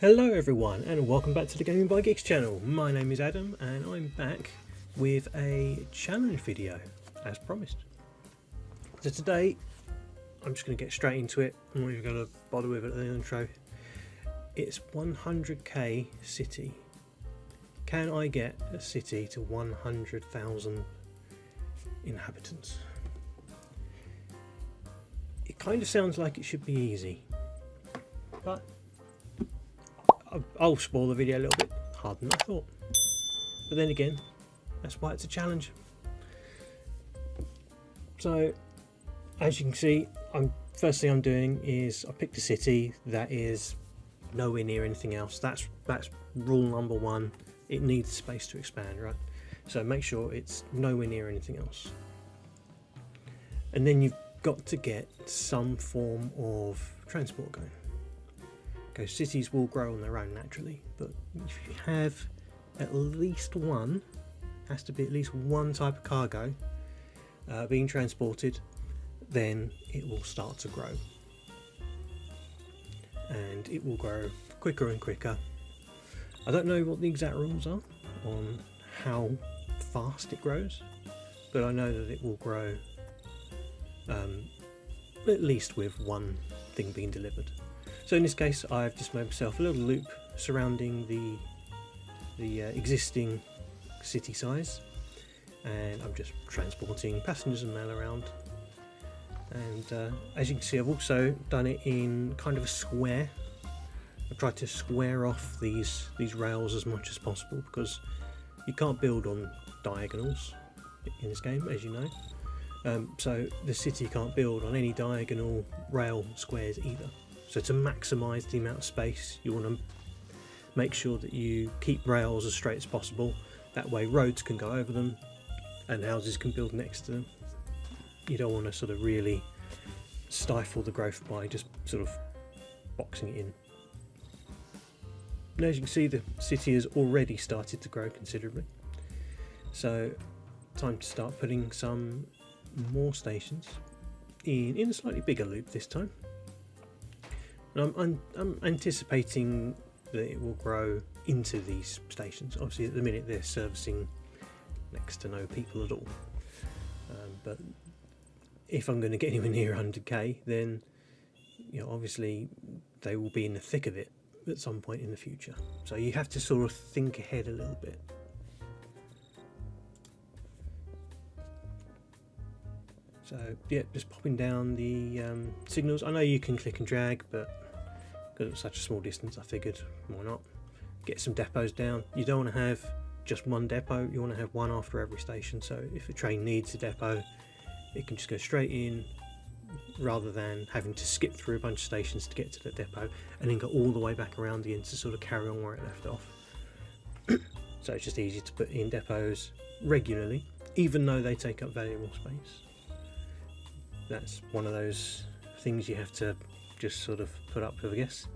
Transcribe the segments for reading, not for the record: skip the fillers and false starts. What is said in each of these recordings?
Hello everyone and welcome back to the Gaming by Geeks channel. My name is Adam and I'm back with a challenge video as promised. So today I'm just going to get straight into it. I'm not even going to bother with it at the intro. It's 100k city. Can I get a city to 100,000 inhabitants? It kind of sounds like it should be easy, but I'll spoil the video a little bit harder than I thought. But then again, that's why it's a challenge. So, as you can see, first thing I'm doing is I picked a city that is nowhere near anything else. That's rule number one. It needs space to expand, right? So make sure it's nowhere near anything else. And then you've got to get some form of transport going. Okay, cities will grow on their own naturally, but if you have at least one, has to be at least one type of cargo being transported, then it will start to grow. And it will grow quicker and quicker. I don't know what the exact rules are on how fast it grows, but I know that it will grow at least with one thing being delivered. So in this case, I've just made myself a little loop surrounding the existing city size, and I'm just transporting passengers and mail around. And as you can see, I've also done it in kind of a square. I've tried to square off these rails as much as possible because you can't build on diagonals in this game, as you know. So the city can't build on any diagonal rail squares either. So to maximise the amount of space, you want to make sure that you keep rails as straight as possible. That way roads can go over them and houses can build next to them. You don't want to sort of really stifle the growth by just sort of boxing it in. And as you can see, the city has already started to grow considerably. So time to start putting some more stations in a slightly bigger loop this time. And I'm anticipating that it will grow into these stations. Obviously at the minute they're servicing next to no people at all. But if I'm going to get anywhere near 100k, then obviously they will be in the thick of it at some point in the future. So you have to sort of think ahead a little bit. So yeah, just popping down the signals. I know you can click and drag, but because it's such a small distance, I figured why not get some depots down. You don't want to have just one depot, you want to have one after every station. So if a train needs a depot, it can just go straight in rather than having to skip through a bunch of stations to get to the depot and then go all the way back around the end to sort of carry on where it left off. So it's just easy to put in depots regularly, even though they take up valuable space. That's one of those things you have to just sort of put up with, I guess.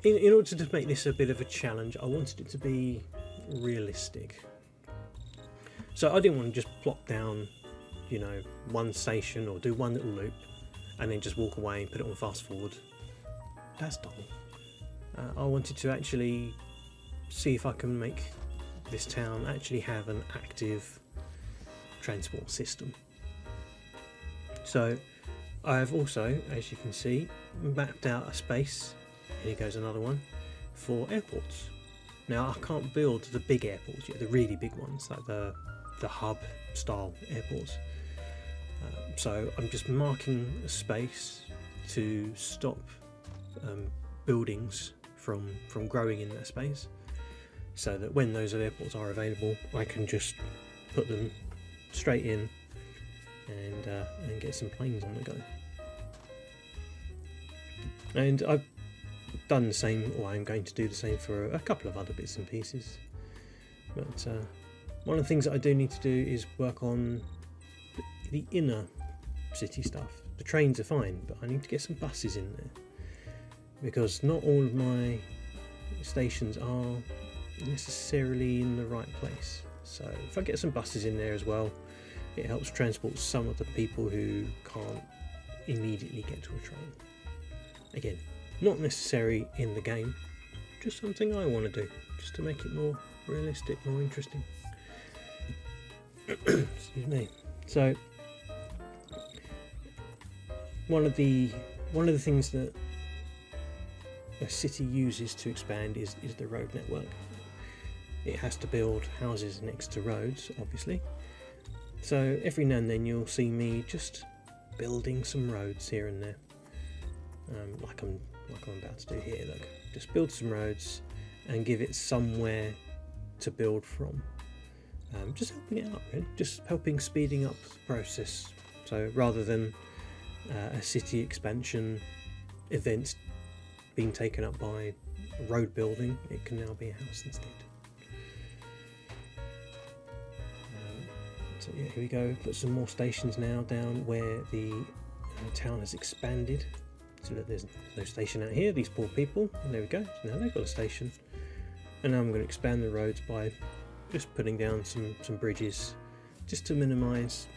In order to make this a bit of a challenge, I wanted it to be realistic. So I didn't want to just plop down, one station or do one little loop and then just walk away and put it on fast forward. That's dull. I wanted to actually see if I can make this town actually have an active transport system. So I've also, as you can see, mapped out a space, here goes another one, for airports. Now I can't build the big airports yet, the really big ones, like the hub style airports. So I'm just marking a space to stop buildings from growing in that space, so that when those airports are available, I can just put them straight in and get some planes on the go. And I've done the same, or I'm going to do the same for a couple of other bits and pieces. But one of the things that I do need to do is work on the inner city stuff. The trains are fine, but I need to get some buses in there, because not all of my stations are necessarily in the right place. So if I get some buses in there as well, it helps transport some of the people who can't immediately get to a train. Again, Not necessary in the game, just something I want to do, just to make it more realistic, more interesting. Excuse me. So one of the things that a city uses to expand is the road network. It has to build houses next to roads, obviously. So every now and then you'll see me just building some roads here and there, like I'm about to do here. Look, just build some roads and give it somewhere to build from. Just helping it out, really. Just helping speeding up the process. So rather than a city expansion event being taken up by road building, it can now be a house instead. So yeah, here we go. Put some more stations now down where the town has expanded. So that there's no station out here. These poor people. And there we go. So now they've got a station. And now I'm going to expand the roads by just putting down some bridges, just to minimise.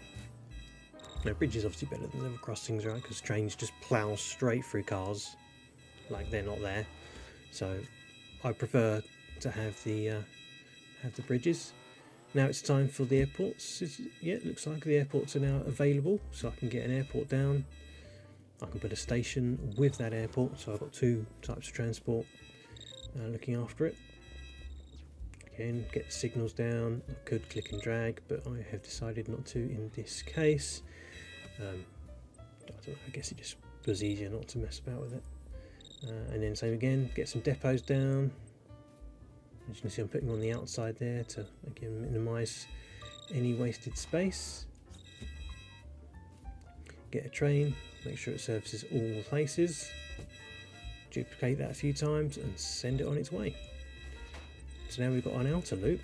No, bridges obviously better than level crossings, right? Because trains just plough straight through cars, like they're not there. So I prefer to have the bridges. Now it's time for the airports. Yeah, it looks like the airports are now available, so I can get an airport down. I can put a station with that airport, so I've got two types of transport looking after it. Again, get the signals down. I could click and drag, but I have decided not to in this case. I don't know, I guess it just was easier not to mess about with it. And then same again, get some depots down. As you can see, I'm putting on the outside there to again minimise any wasted space. Get a train, make sure it services all places. Duplicate that a few times and send it on its way. So now we've got an outer loop.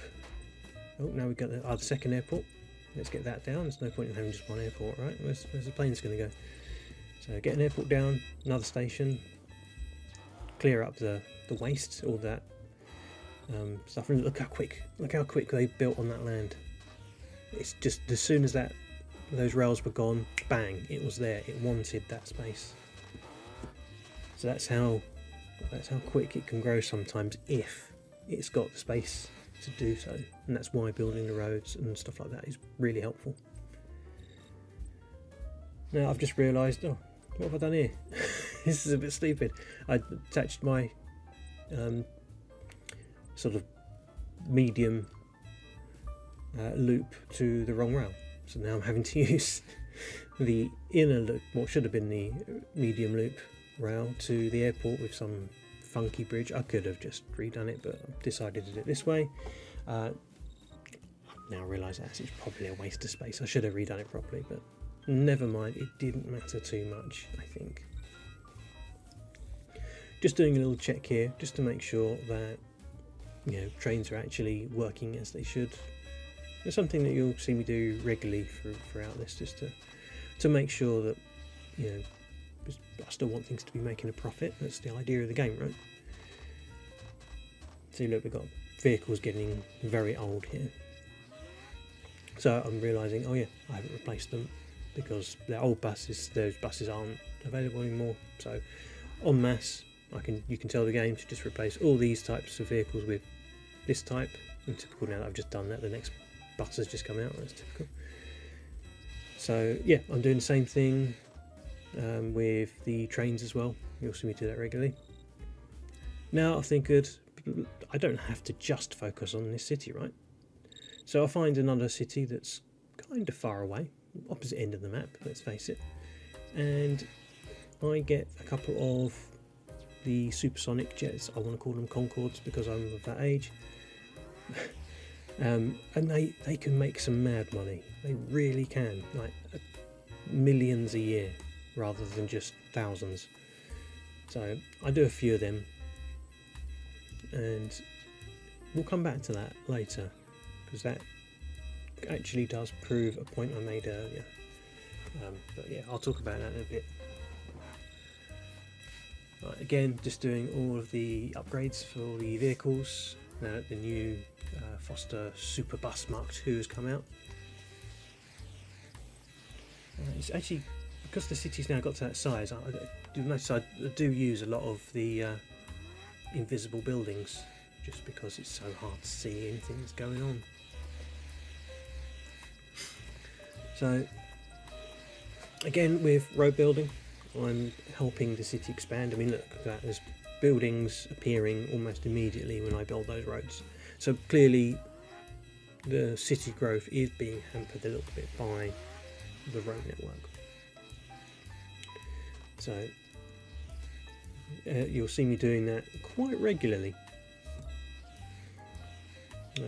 Oh, now we've got the second airport. Let's get that down. There's no point in having just one airport, right? Where's the plane's going to go? So get an airport down, another station, clear up the waste, all that stuff. And look how quick they built on that land. It's just as soon as those rails were gone, bang, it was there. It wanted that space. So that's how quick it can grow sometimes if it's got the space to do so, and that's why building the roads and stuff like that is really helpful. Now I've just realised, what have I done here? This is a bit stupid. I attached my sort of medium loop to the wrong rail, so now I'm having to use the inner loop, what should have been the medium loop rail, to the airport with some funky bridge. I could have just redone it, but I've decided to do it this way. Now I realise that it's probably a waste of space. I should have redone it properly, but never mind, it didn't matter too much, I think. Just doing a little check here, just to make sure that trains are actually working as they should. It's something that you'll see me do regularly throughout this, just to make sure that I still want things to be making a profit. That's the idea of the game, right? See, look, we've got vehicles getting very old here. So I'm realising, oh yeah, I haven't replaced them because they're old buses. Those buses aren't available anymore. So en masse, you can tell the game to just replace all these types of vehicles with this type. And typical, now that I've just done that, the next bus has just come out. That's typical. So yeah, I'm doing the same thing with the trains as well. You'll see me do that regularly. Now I think I don't have to just focus on this city, right? So I'll find another city that's kind of far away, opposite end of the map, let's face it, and I get a couple of the supersonic jets. I want to call them Concords because I'm of that age. And they can make some mad money. They really can, like millions a year rather than just thousands. So I do a few of them, and we'll come back to that later because that actually does prove a point I made earlier. But yeah, I'll talk about that in a bit. Right, again, just doing all of the upgrades for the vehicles now that the new Foster Super Bus Mark II has come out. It's actually because the city's now got to that size, I do notice I do use a lot of the invisible buildings, just because it's so hard to see anything that's going on. So again, with road building, I'm helping the city expand. I mean, look at that, there's buildings appearing almost immediately when I build those roads. So clearly the city growth is being hampered a little bit by the road network. So you'll see me doing that quite regularly.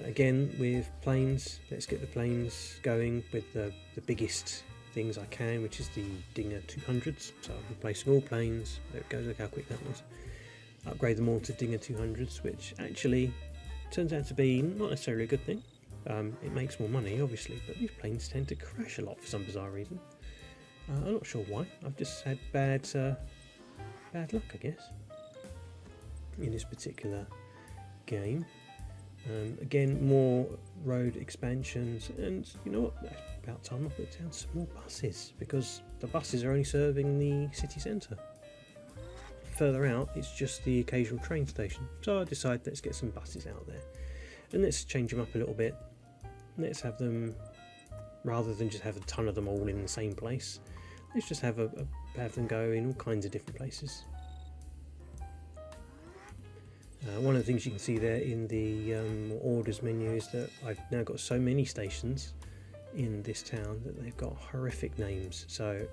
Again, with planes, let's get the planes going with the biggest things I can, which is the Dinger 200s. So I'm replacing all planes. There it goes, look how quick that was. Upgrade them all to Dinger 200s, which actually turns out to be not necessarily a good thing. It makes more money, obviously, but these planes tend to crash a lot for some bizarre reason. I'm not sure why. I've just had bad luck, I guess, in this particular game. Again, more road expansions, and you know what? That's about time I put down some more buses, because the buses are only serving the city centre. Further out, it's just the occasional train station. So I decided, let's get some buses out there, and let's change them up a little bit. Let's have them, rather than just have a ton of them all in the same place, let's just have them go in all kinds of different places. One of the things you can see there in the orders menu is that I've now got so many stations in this town that they've got horrific names. So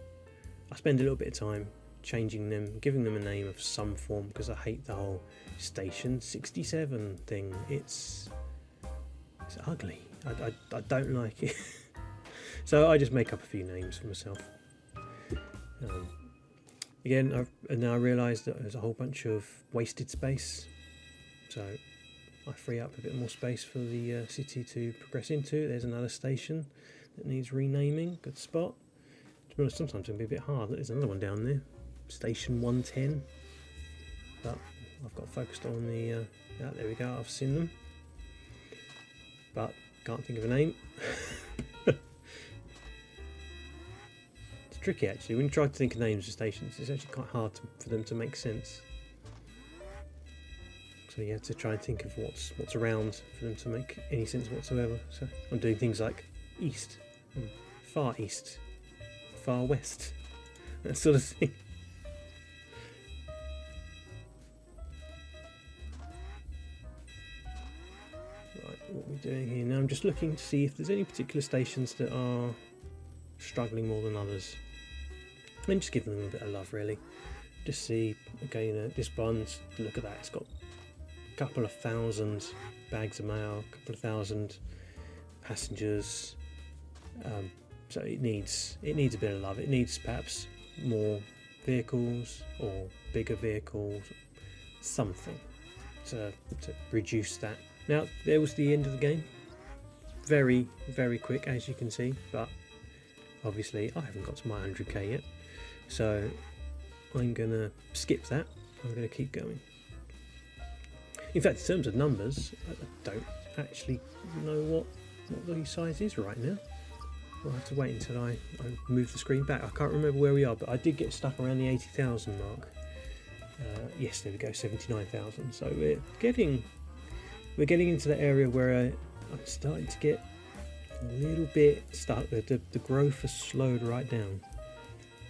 I spend a little bit of time changing them, giving them a name of some form, because I hate the whole Station 67 thing. It's ugly. I don't like it. So I just make up a few names for myself. Again, I now realise that there's a whole bunch of wasted space. So I free up a bit more space for the city to progress into. There's another station that needs renaming. Good spot. To be honest, sometimes it can be a bit hard. There's another one down there, Station 110. But I've got focused on the... there we go, I've seen them. But can't think of a name. It's tricky actually. When you try to think of names of stations, it's actually quite hard for them to make sense. So you have to try and think of what's around for them to make any sense whatsoever. So I'm doing things like east, far west, that sort of thing. Right, what are we doing here now? I'm just looking to see if there's any particular stations that are struggling more than others, and just giving them a bit of love, really. Just see, again, this one's, look at that, it's got couple of thousand bags of mail, a couple of thousand passengers, so it needs a bit of love. It needs perhaps more vehicles or bigger vehicles, something to reduce that. Now there was the end of the game, very very quick as you can see, but obviously I haven't got to my 100k yet, so I'm gonna skip that. I'm gonna keep going. In fact, in terms of numbers, I don't actually know what the size is right now. I'll have to wait until I move the screen back. I can't remember where we are, but I did get stuck around the 80,000 mark. Yes, there we go, 79,000. So we're getting into the area where I'm starting to get a little bit stuck. The growth has slowed right down,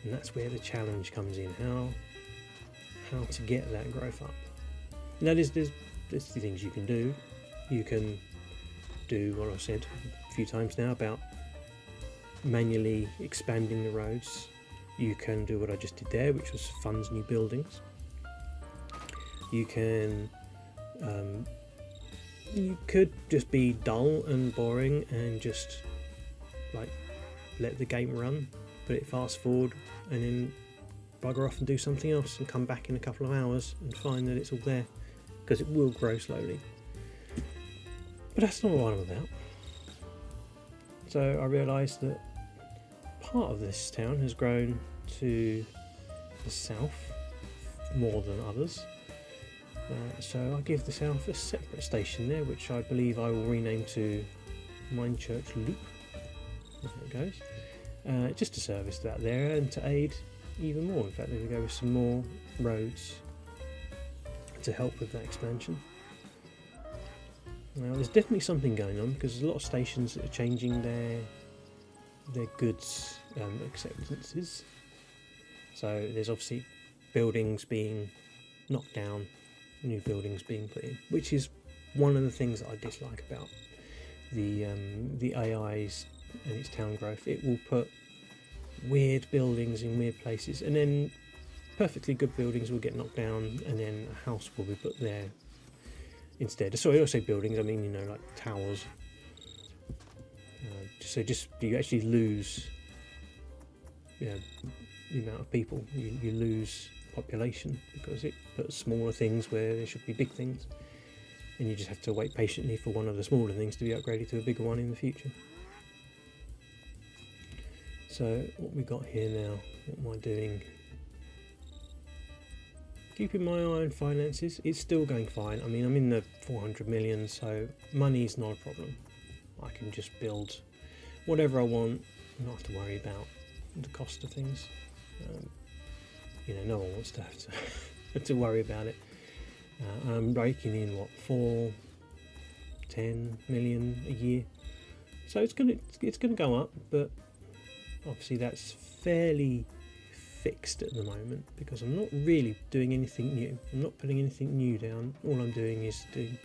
and that's where the challenge comes in. How to get that growth up. Now there's the things you can do. You can do what I've said a few times now about manually expanding the roads. You can do what I just did there, which was funds new buildings. You can you could just be dull and boring and just like let the game run, put it fast forward, and then bugger off and do something else and come back in a couple of hours and find that it's all there, because it will grow slowly. But that's not what I'm about. So I realised that part of this town has grown to the south more than others. So I give the south a separate station there, which I believe I will rename to Mindchurch Loop. There it goes. just to service that there and to aid even more. In fact, they're going to go with some more roads to help with that expansion. Now, there's definitely something going on, because there's a lot of stations that are changing their goods acceptances. So there's obviously buildings being knocked down, new buildings being put in, which is one of the things that I dislike about the AIs and its town growth. It will put weird buildings in weird places, and then perfectly good buildings will get knocked down, and then a house will be put there instead. Sorry, I don't say buildings, I mean, you know, like towers. So just you actually lose, you know, the amount of people. You lose population because it puts smaller things where there should be big things, and you just have to wait patiently for one of the smaller things to be upgraded to a bigger one in the future. So what we got here now, what am I doing? Keeping my eye on finances. It's still going fine. I mean, I'm in the 400 million, so money is not a problem. I can just build whatever I want, not have to worry about the cost of things. You know, no one wants to have to worry about it. I'm raking in what, 10 million a year, so it's gonna go up, but obviously that's fairly fixed at the moment because I'm not really doing anything new. I'm not putting anything new down. All I'm doing is doing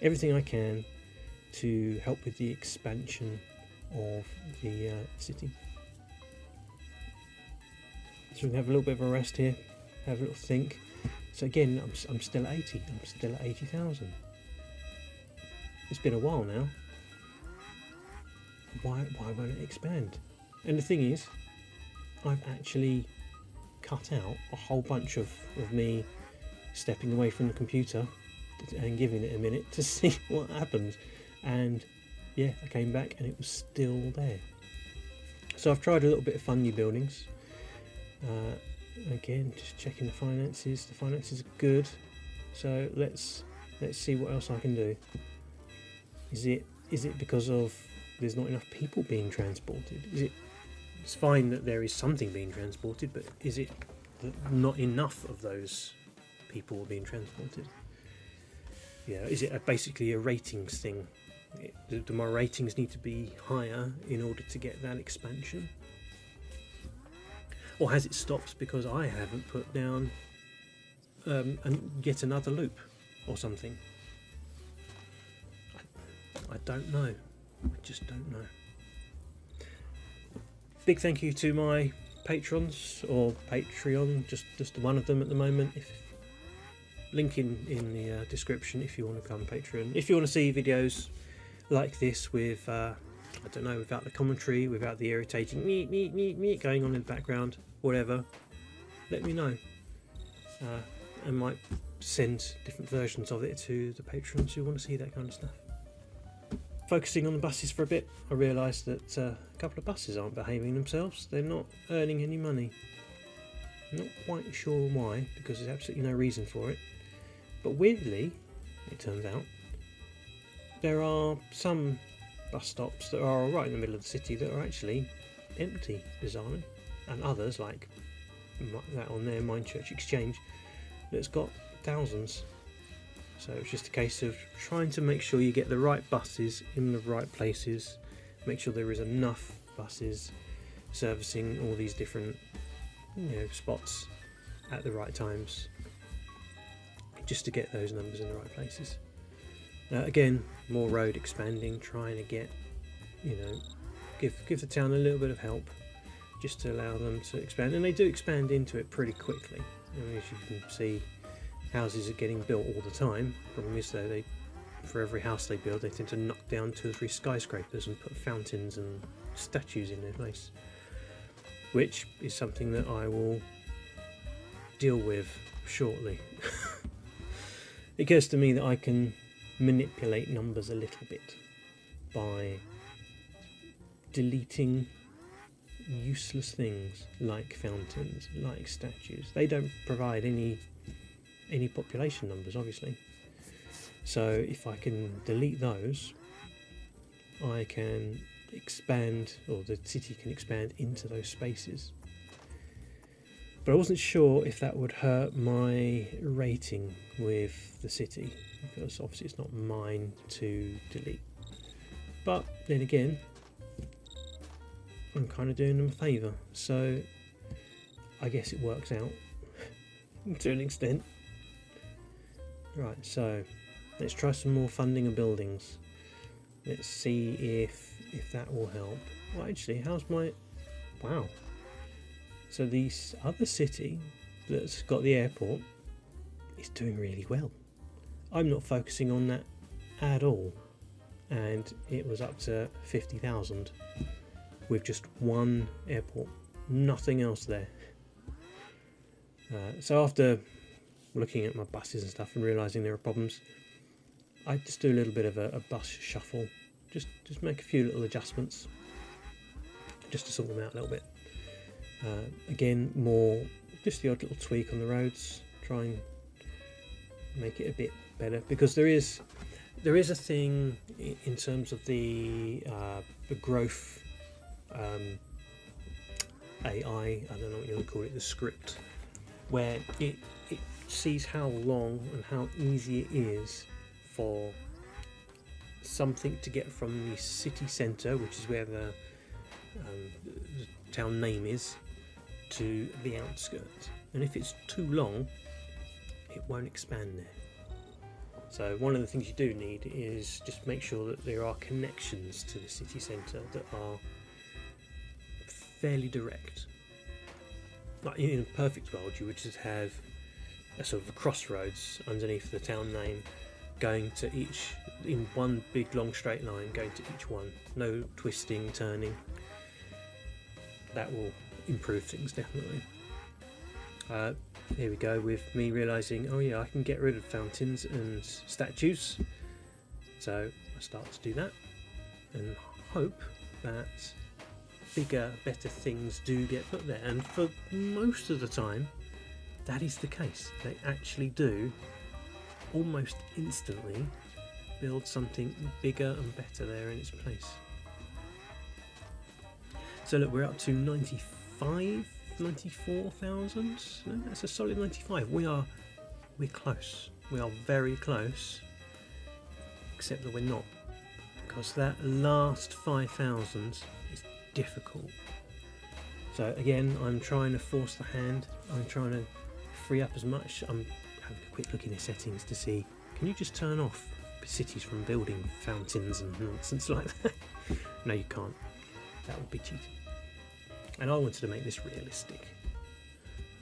everything I can to help with the expansion of the city. So we can have a little bit of a rest here, have a little think. So again, I'm still at 80. I'm still at 80,000. It's been a while now. Why won't it expand? And the thing is, I've actually cut out a whole bunch of me stepping away from the computer and giving it a minute to see what happens. And yeah, I came back and it was still there. So I've tried a little bit of fun new buildings. Again, just checking the finances. The finances are good. So let's see what else I can do. Is it because of there's not enough people being transported? It's fine that there is something being transported, but is it not enough of those people being transported? Yeah, is it basically a ratings thing? Do my ratings need to be higher in order to get that expansion? Or has it stopped because I haven't put down yet another loop or something? I don't know. I just don't know. Big thank you to my patrons, or Patreon, just one of them at the moment. Link in the description if you want to become Patreon. If you want to see videos like this with, I don't know, without the commentary, without the irritating meet going on in the background, whatever, let me know. I might send different versions of it to the patrons who want to see that kind of stuff. Focusing on the buses for a bit, I realised that a couple of buses aren't behaving themselves. They're not earning any money. I'm not quite sure why, because there's absolutely no reason for it. But weirdly, it turns out, there are some bus stops that are right in the middle of the city that are actually empty, bizarrely, and others, like that on there, Mine Church Exchange, that's got thousands. So it's just a case of trying to make sure you get the right buses in the right places, make sure there is enough buses servicing all these different, spots at the right times, just to get those numbers in the right places. Again, more road expanding, trying to get, give the town a little bit of help, just to allow them to expand, and they do expand into it pretty quickly. As you can see, houses are getting built all the time. Problem is though, for every house they build, they tend to knock down 2 or 3 skyscrapers and put fountains and statues in their place, which is something that I will deal with shortly. It occurs to me that I can manipulate numbers a little bit by deleting useless things like fountains, like statues. They don't provide any population numbers, obviously. So if I can delete those, I can expand, or the city can expand into those spaces. But I wasn't sure if that would hurt my rating with the city, because obviously it's not mine to delete. But then again, I'm kind of doing them a favour, so I guess it works out to an extent. Right, so let's try some more funding of buildings. Let's see if that will help. Well, actually, how's my... Wow. So this other city that's got the airport is doing really well. I'm not focusing on that at all. And it was up to 50,000 with just one airport. Nothing else there. So after looking at my buses and stuff and realising there are problems, I just do a little bit of a bus shuffle. Just make a few little adjustments just to sort them out a little bit. Again, more just the odd little tweak on the roads, try and make it a bit better, because there is a thing in terms of the growth AI, I don't know what you want to call it, the script, where it sees how long and how easy it is for something to get from the city centre, which is where the town name is, to the outskirts. And if it's too long, it won't expand there. So one of the things you do need is just make sure that there are connections to the city centre that are fairly direct. Like in a perfect world, you would just have a sort of a crossroads underneath the town name, going to each in one big long straight line, going to each one. No twisting, turning. That will improve things definitely. Here we go with me realising, oh yeah, I can get rid of fountains and statues. So I start to do that and hope that bigger, better things do get put there. And for most of the time, that is the case. They actually do almost instantly build something bigger and better there in its place. So look, we're up to 94,000. That's a solid 95. We're close. We are very close, except that we're not, because that last 5,000 is difficult. So again, I'm trying to force the hand. I'm trying to free up as much. I'm having a quick look in the settings to see, can you just turn off cities from building fountains and nonsense like that? No, you can't. That would be cheating. And I wanted to make this realistic.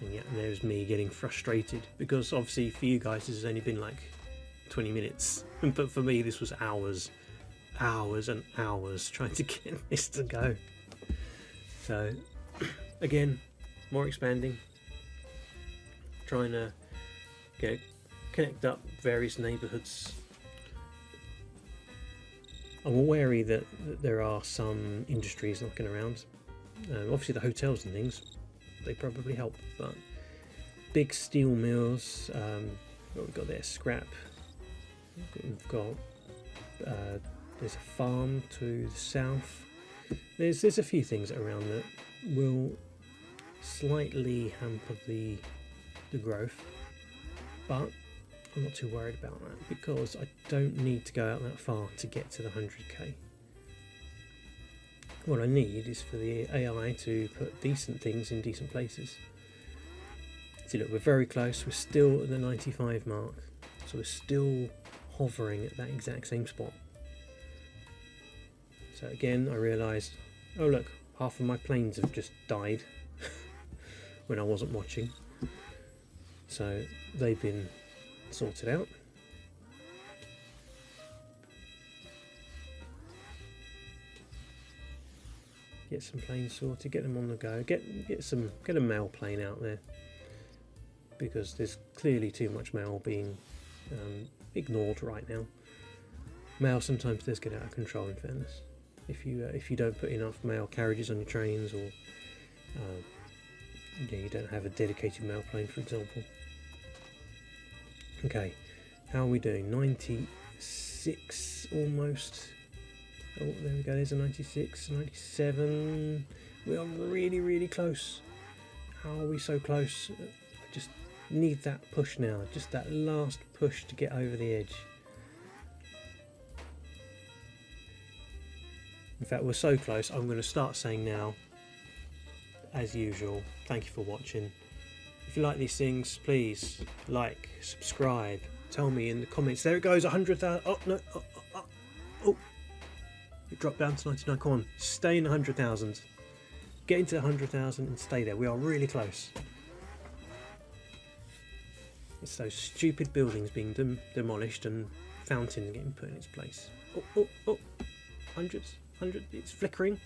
And yet there's me getting frustrated, because obviously for you guys this has only been like 20 minutes. But for me this was hours and hours trying to get this to go. So again, more expanding. Trying to connect up various neighbourhoods. I'm wary that there are some industries knocking around. Obviously the hotels and things, they probably help, but big steel mills, what we've got there, scrap, we've got there's a farm to the south, there's a few things around that will slightly hamper the growth, but I'm not too worried about that, because I don't need to go out that far to get to the 100k. What I need is for the AI to put decent things in decent places. See, look, we're very close. We're still at the 95 mark, so we're still hovering at that exact same spot. So again, I realised, oh look, half of my planes have just died when I wasn't watching. So they've been sorted out. Get some planes sorted, get them on the go, get a mail plane out there, because there's clearly too much mail being ignored right now. Mail sometimes does get out of control, in fairness. If you don't put enough mail carriages on your trains, or you don't have a dedicated mail plane, for example. Okay, how are we doing? 96 almost. Oh, there we go, there's a 96, 97. We are really, really close. How are we so close? I just need that push now, just that last push to get over the edge. In fact, we're so close, I'm going to start saying now, as usual, thank you for watching. If you like these things, please like, subscribe, tell me in the comments. There it goes, 100,000. Oh, no. Oh. It dropped down to 99. Come on, stay in the 100,000. Get into the 100,000 and stay there. We are really close. It's those stupid buildings being demolished and fountain getting put in its place. Oh. Hundreds. It's flickering.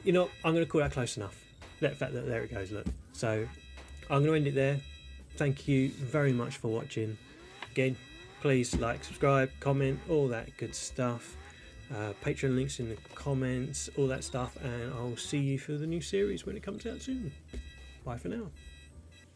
You know, I'm going to call that close enough. That fact that there it goes, look. So I'm going to end it there. Thank you very much for watching. Again, please like, subscribe, comment, all that good stuff. Patreon links in the comments, all that stuff, and I'll see you for the new series when it comes out soon. Bye for now.